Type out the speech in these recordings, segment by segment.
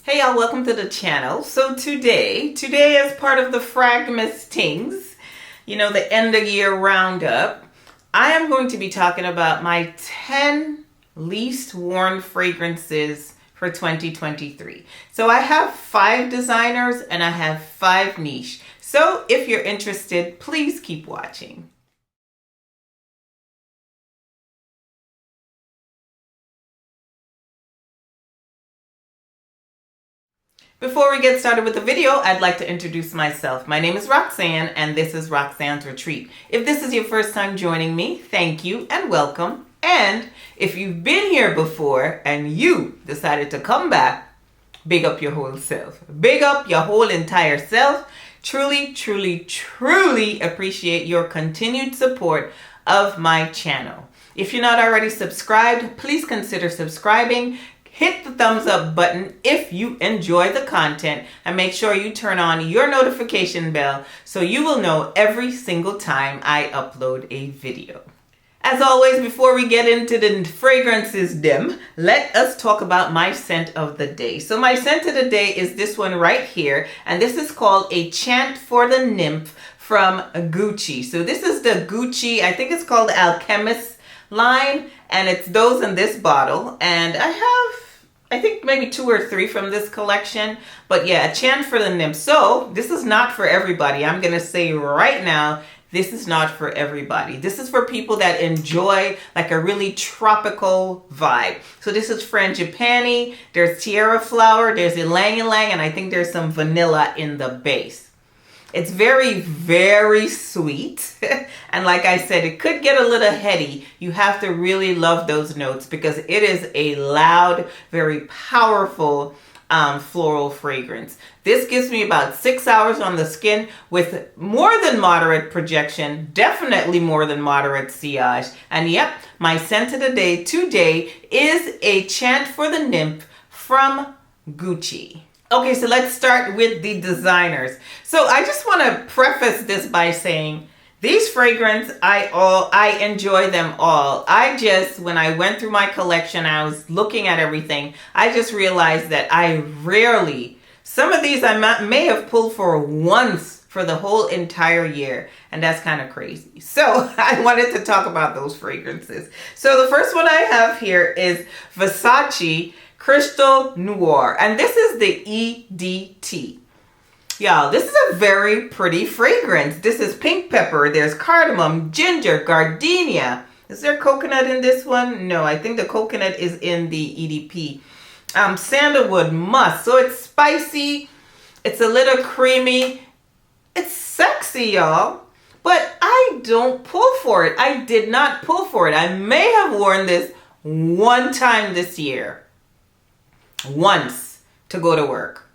Hey y'all, welcome to the channel. So today as part of the FRAGMAS things, the end of year roundup, I am going to be talking about my 10 least worn fragrances for 2023. So I have 5 designers and I have 5 niche. So if you're interested, please keep watching. Before we get started with the video, I'd like to introduce myself. My name is Roxanne and this is Roxanne's Retreat. If this is your first time joining me, thank you and welcome. And if you've been here before and you decided to come back, big up your whole self. Big up your whole entire self. Truly, truly, truly appreciate your continued support of my channel. If you're not already subscribed, please consider subscribing. Hit the thumbs up button if you enjoy the content and make sure you turn on your notification bell so you will know every single time I upload a video. As always, before we get into the fragrances let us talk about my scent of the day. So my scent of the day is this one right here, and this is called A Chant for the Nymph from Gucci. So this is the Gucci, I think it's called the Alchemist line, and it's those in this bottle, and I think maybe 2 or 3 from this collection. But yeah, A Chant for the Nymph. So this is not for everybody. I'm going to say right now, this is not for everybody. This is for people that enjoy like a really tropical vibe. So this is frangipani, there's tiara flower, there's ylang ylang, and I think there's some vanilla in the base. It's very, very sweet. And like I said, it could get a little heady. You have to really love those notes because it is a loud, very powerful floral fragrance. This gives me about 6 hours on the skin with more than moderate projection, definitely more than moderate sillage. And yep, my scent of the day today is A Chant for the Nymph from Gucci. Okay, so let's start with the designers. So I just want to preface this by saying these fragrances, I enjoy them all. When I went through my collection, I was looking at everything. I just realized that some of these I may have pulled for once for the whole entire year. And that's kind of crazy. So I wanted to talk about those fragrances. So the first one I have here is VERSACE Crystal Noir, and this is the EDT. Y'all, this is a very pretty fragrance. This is pink pepper, there's cardamom, ginger, gardenia. Is there coconut in this one? No, I think the coconut is in the EDP. Sandalwood, musk. So it's spicy, it's a little creamy, it's sexy, y'all. But I don't pull for it. I did not pull for it. I may have worn this one time this year. Once to go to work.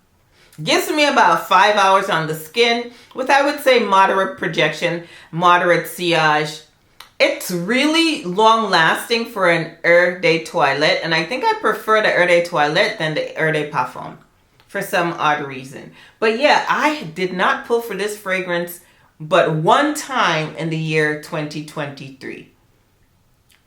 Gives me about 5 hours on the skin with, I would say, moderate projection, moderate sillage. It's really long lasting for an Eau de Toilette, and I think I prefer the Eau de Toilette than the Eau de Parfum for some odd reason. But yeah, I did not pull for this fragrance but one time in the year 2023.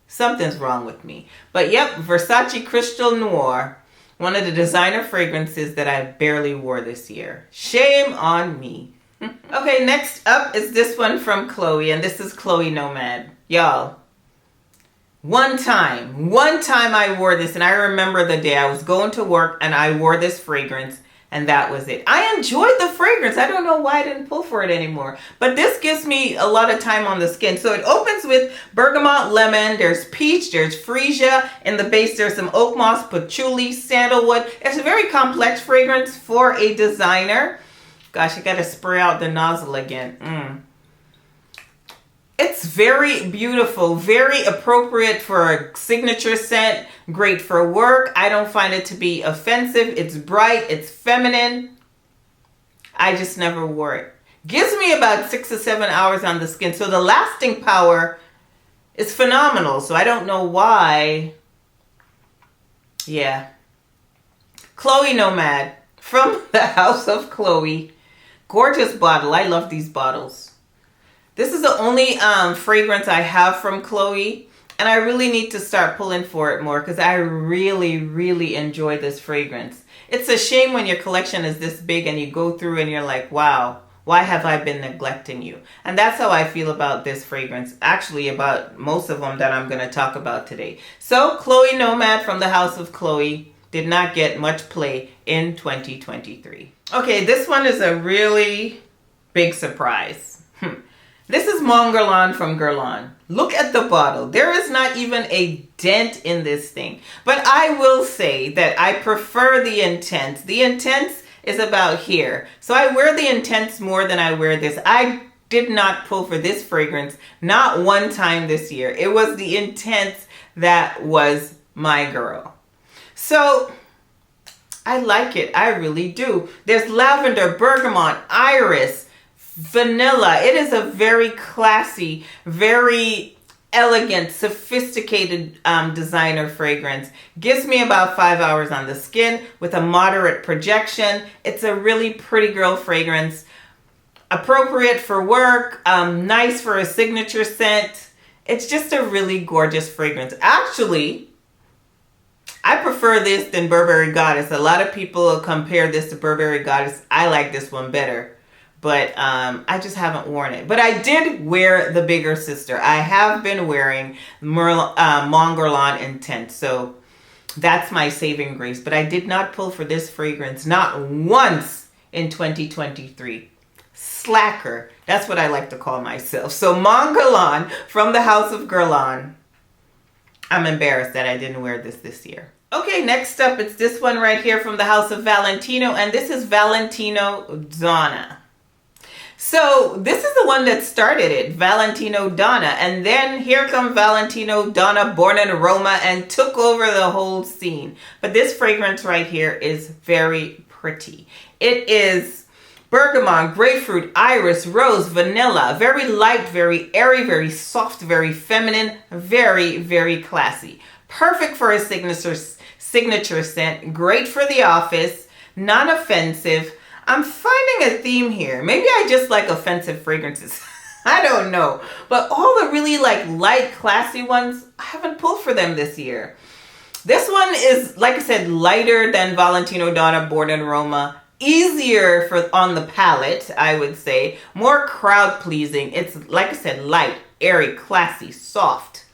Something's wrong with me. But yep, VERSACE Crystal Noir. One of the designer fragrances that I barely wore this year. Shame on me. Okay, next up is this one from Chloe, and this is Chloe Nomad. Y'all, one time I wore this, and I remember the day I was going to work and I wore this fragrance, and that was it. I enjoyed the fragrance. I don't know why I didn't pull for it anymore. But this gives me a lot of time on the skin. So it opens with bergamot, lemon, there's peach, there's freesia. In the base, there's some oak moss, patchouli, sandalwood. It's a very complex fragrance for a designer. Gosh, I gotta spray out the nozzle again. It's very beautiful, very appropriate for a signature scent, great for work. I don't find it to be offensive. It's bright, it's feminine. I just never wore it. Gives me about 6 to 7 hours on the skin. So the lasting power is phenomenal. So I don't know why. Yeah. Chloe Nomad from the House of Chloe. Gorgeous bottle. I love these bottles. This is the only fragrance I have from Chloe, and I really need to start pulling for it more because I really, really enjoy this fragrance. It's a shame when your collection is this big and you go through and you're like, wow, why have I been neglecting you? And that's how I feel about this fragrance. Actually, about most of them that I'm going to talk about today. So, Chloe Nomad from the House of Chloe did not get much play in 2023. Okay, this one is a really big surprise. This is Mon Guerlain from Guerlain. Look at the bottle. There is not even a dent in this thing. But I will say that I prefer the Intense. The Intense is about here. So I wear the Intense more than I wear this. I did not pull for this fragrance, not one time this year. It was the Intense that was my girl. So I like it. I really do. There's lavender, bergamot, iris, vanilla. It is a very classy, very elegant, sophisticated designer fragrance. Gives me about 5 hours on the skin with a moderate projection. It's a really pretty girl fragrance. Appropriate for work, nice for a signature scent. It's just a really gorgeous fragrance. Actually, I prefer this than Burberry Goddess. A lot of people compare this to Burberry Goddess. I like this one better. But I just haven't worn it. But I did wear the bigger sister. I have been wearing Mon Guerlain Intense. So that's my saving grace. But I did not pull for this fragrance. Not once in 2023. Slacker. That's what I like to call myself. So Mon Guerlain from the House of Guerlain. I'm embarrassed that I didn't wear this year. Okay, next up, it's this one right here from the House of Valentino. And this is Valentino Donna. So this is the one that started it, Valentino Donna. And then here comes Valentino Donna, born in Roma, and took over the whole scene. But this fragrance right here is very pretty. It is bergamot, grapefruit, iris, rose, vanilla. Very light, very airy, very soft, very feminine, very, very classy. Perfect for a signature scent. Great for the office. Non-offensive. I'm finding a theme here. Maybe I just like offensive fragrances. I don't know. But all the really like light, classy ones, I haven't pulled for them this year. This one is, like I said, lighter than Valentino Donna, born in Roma. Easier for on the palate, I would say. More crowd pleasing. It's, like I said, light, airy, classy, soft.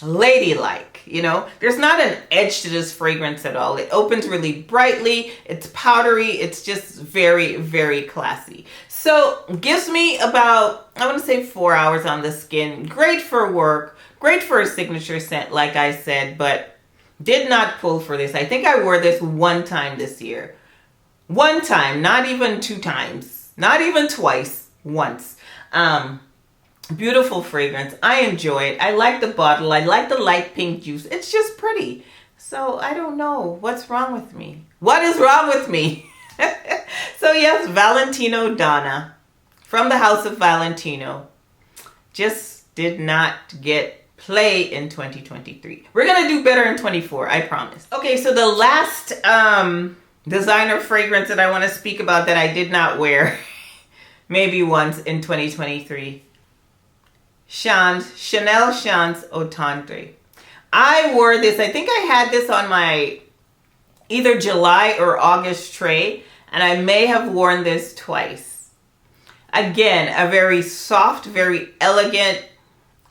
Ladylike. You know, there's not an edge to this fragrance at all. It opens really brightly. It's powdery. It's just very, very classy. So gives me about, I want to say 4 hours on the skin. Great for work. Great for a signature scent, like I said, but did not pull for this. I think I wore this one time this year. One time, not even 2 times. Not even twice. Once. Beautiful fragrance. I enjoy it. I like the bottle. I like the light pink juice. It's just pretty. So I don't know what's wrong with me. What is wrong with me? So yes, Valentino Donna from the House of Valentino just did not get play in 2023. We're going to do better in 24, I promise. Okay, so the last designer fragrance that I want to speak about that I did not wear maybe once in 2023. Chanel Chance Au Tendre. I wore this, I think I had this on my either July or August tray, and I may have worn this twice. Again, a very soft, very elegant,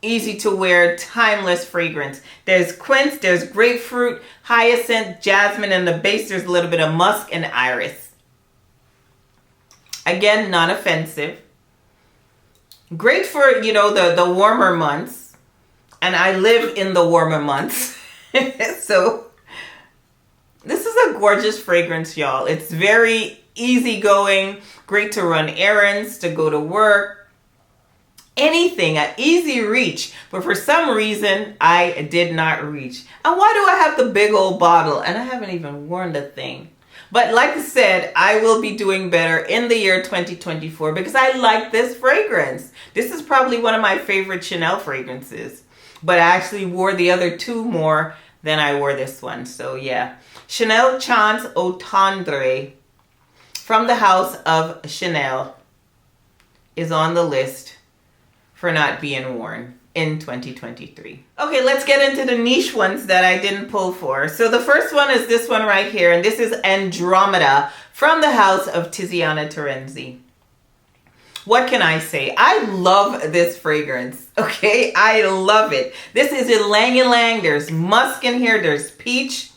easy to wear, timeless fragrance. There's quince, there's grapefruit, hyacinth, jasmine, and the base there's a little bit of musk and iris. Again, non-offensive. Great for, you know, the warmer months. And I live in the warmer months. So this is a gorgeous fragrance, y'all. It's very easygoing. Great to run errands, to go to work. Anything, an easy reach. But for some reason, I did not reach. And why do I have the big old bottle? And I haven't even worn the thing. But like I said, I will be doing better in the year 2024 because I like this fragrance. This is probably one of my favorite Chanel fragrances. But I actually wore the other 2 more than I wore this one. So yeah. Chanel Chance Au Tendre from the House of Chanel is on the list for not being worn. in 2023. Okay, let's get into the niche ones that I didn't pull for. So the first one is this one right here, and this is Andromeda from the house of Tiziana Terenzi. What can I say? I love this fragrance, okay? I love it. This is Ylang Ylang. There's musk in here. There's peach.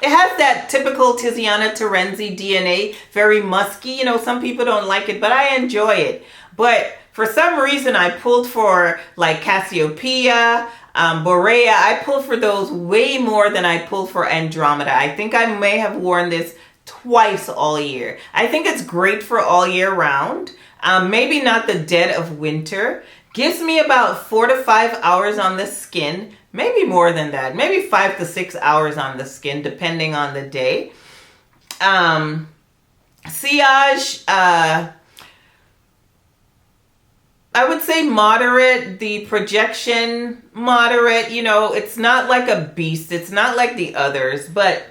It has that typical Tiziana Terenzi DNA, very musky. You know, some people don't like it, but I enjoy it. But for some reason, I pulled for like Cassiopeia, Borea. I pulled for those way more than I pulled for Andromeda. I think I may have worn this twice all year. I think it's great for all year round. Maybe not the dead of winter. Gives me about 4 to 5 hours on the skin. Maybe more than that. Maybe 5 to 6 hours on the skin, depending on the day. Sillage, I would say moderate. The projection, moderate. You know, it's not like a beast. It's not like the others, but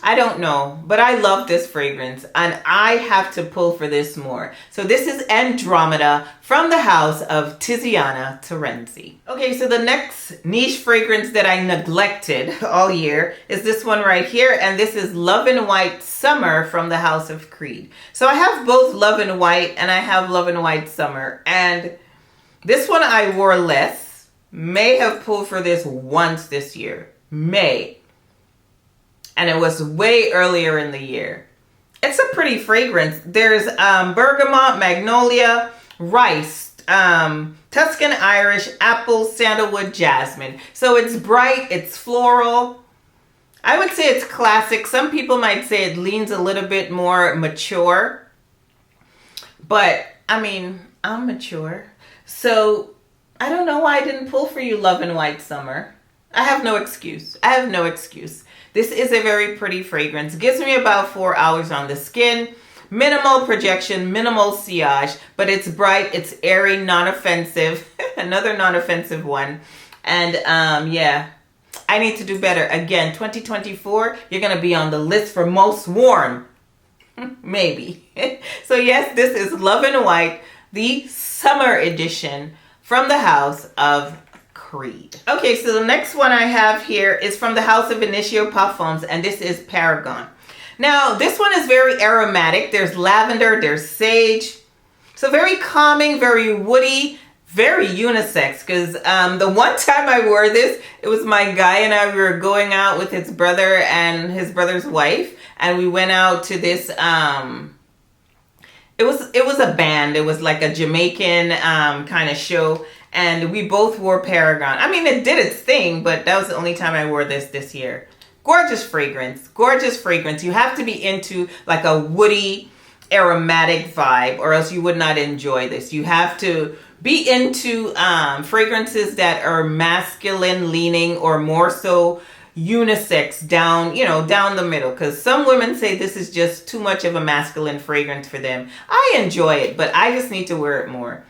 I don't know, but I love this fragrance and I have to pull for this more. So this is Andromeda from the house of Tiziana Terenzi. Okay, so the next niche fragrance that I neglected all year is this one right here, and this is Love and White Summer from the house of Creed. So I have both Love and White and I have Love and White Summer, and this one I wore less. May have pulled for this once this year. May. And it was way earlier in the year. It's a pretty fragrance. There's bergamot, magnolia, rice, Tuscan Irish, apple, sandalwood, jasmine. So it's bright, it's floral. I would say it's classic. Some people might say it leans a little bit more mature. But, I mean, I'm mature. So, I don't know why I didn't pull for you Love and White Summer. I have no excuse. I have no excuse. This is a very pretty fragrance. Gives me about 4 hours on the skin. Minimal projection, minimal sillage, but it's bright, it's airy, non-offensive. Another non-offensive one. And yeah, I need to do better. Again, 2024, you're going to be on the list for most worn. Maybe. So yes, this is Love and White, the summer edition from the house of Creed. Okay, so the next one I have here is from the house of Initio Parfums, and this is Paragon. Now, this one is very aromatic. There's lavender, there's sage. So very calming, very woody, very unisex. Because the one time I wore this, it was my guy and I, we were going out with his brother and his brother's wife. And we went out to this, it was a band. It was like a Jamaican kind of show. And we both wore Paragon. I mean, it did its thing, but that was the only time I wore this year. Gorgeous fragrance. Gorgeous fragrance. You have to be into like a woody, aromatic vibe or else you would not enjoy this. You have to be into fragrances that are masculine leaning or more so unisex down, you know, down the middle. Because some women say this is just too much of a masculine fragrance for them. I enjoy it, but I just need to wear it more.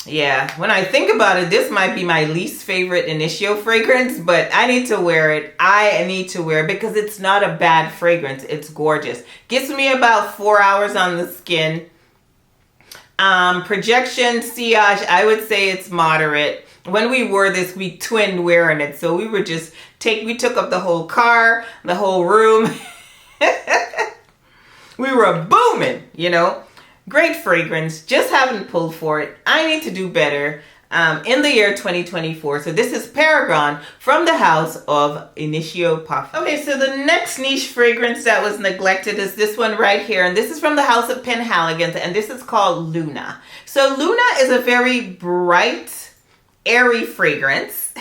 Yeah, when I think about it, this might be my least favorite Initio fragrance, but I need to wear it. I need to wear it because it's not a bad fragrance. It's gorgeous. Gives me about 4 hours on the skin. Projection, sillage, I would say it's moderate. When we wore this, we twinned wearing it. So we were just, we took up the whole car, the whole room. We were booming, you know. Great fragrance, just haven't pulled for it. I need to do better in the year 2024. So this is Paragon from the house of Initio Parfums. Okay, so the next niche fragrance that was neglected is this one right here. And this is from the house of Penhaligon's, and this is called Luna. So Luna is a very bright, airy fragrance.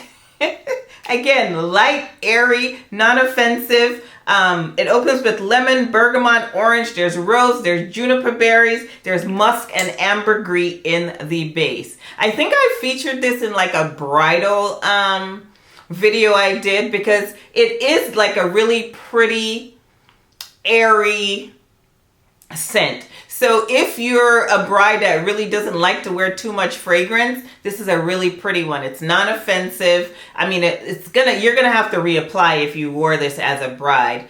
Again, light, airy, non-offensive. It opens with lemon, bergamot, orange, there's rose, there's juniper berries, there's musk and ambergris in the base. I think I featured this in like a bridal video I did because it is like a really pretty, airy scent. So if you're a bride that really doesn't like to wear too much fragrance, this is a really pretty one. It's non-offensive. I mean, you're gonna have to reapply if you wore this as a bride,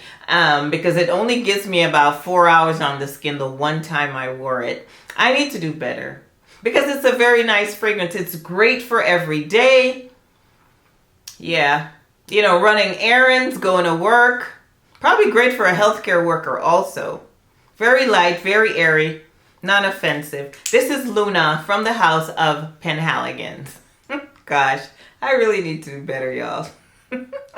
because it only gives me about 4 hours on the skin the one time I wore it. I need to do better. because it's a very nice fragrance. It's great for every day. Yeah. You know, running errands, going to work. Probably great for a healthcare worker also. Very light, very airy, non-offensive. This is Luna from the house of Penhaligon's. Gosh, I really need to do better, y'all.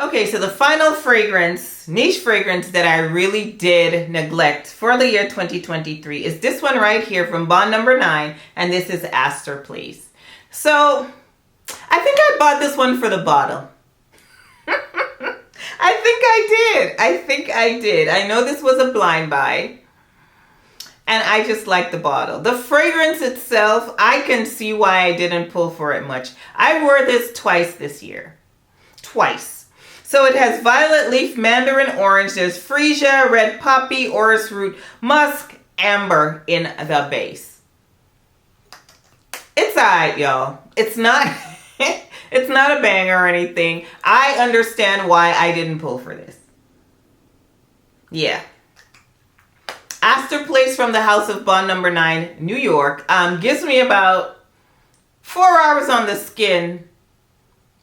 Okay, so the final fragrance, niche fragrance that I really did neglect for the year 2023 is this one right here from Bond Number 9, and this is Aster Place. So, I think I bought this one for the bottle. I think I did. I know this was a blind buy, and I just like the bottle. The fragrance itself, I can see why I didn't pull for it much. I wore this twice this year. Twice. So it has violet leaf, mandarin orange, there's freesia, red poppy, orris root, musk, amber in the base. It's alright, y'all. It's not it's not a banger or anything. I understand why I didn't pull for this. Yeah. Aster Place from the house of Bond Number 9, New York. Gives me about 4 hours on the skin.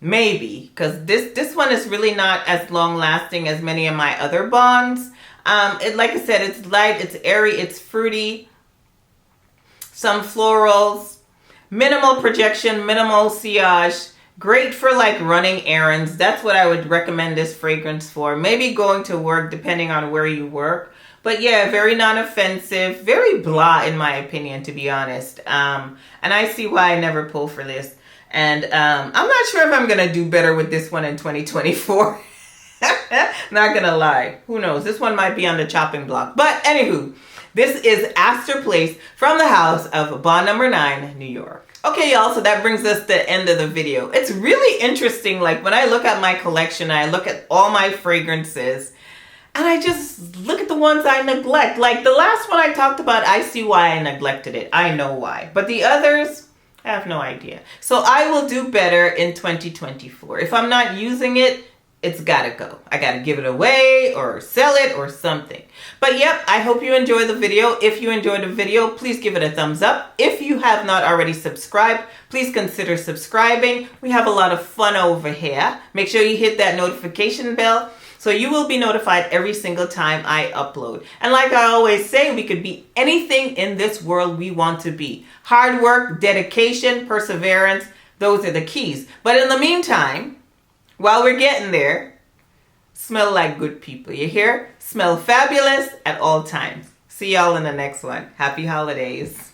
Maybe, because this one is really not as long lasting as many of my other bonds. Like I said, it's light, it's airy, it's fruity. Some florals, minimal projection, minimal sillage. Great for like running errands. That's what I would recommend this fragrance for. Maybe going to work depending on where you work. But yeah, very non-offensive, very blah in my opinion, to be honest. And I see why I never pull for this. And I'm not sure if I'm going to do better with this one in 2024. Not going to lie. Who knows? This one might be on the chopping block. But anywho, this is Aster Place from the house of Bond Number 9, New York. Okay, y'all, so that brings us to the end of the video. It's really interesting, like when I look at my collection, I look at all my fragrances, and I just look at the ones I neglect. Like the last one I talked about, I see why I neglected it. I know why. But the others, I have no idea. So I will do better in 2024. If I'm not using it, it's gotta go. I gotta give it away or sell it or something. But yep, I hope you enjoyed the video. If you enjoyed the video, please give it a thumbs up. If you have not already subscribed, please consider subscribing. We have a lot of fun over here. Make sure you hit that notification bell so you will be notified every single time I upload. And like I always say, we could be anything in this world we want to be. Hard work, dedication, perseverance, those are the keys. But in the meantime, while we're getting there, smell like good people. You hear? Smell fabulous at all times. See y'all in the next one. Happy holidays.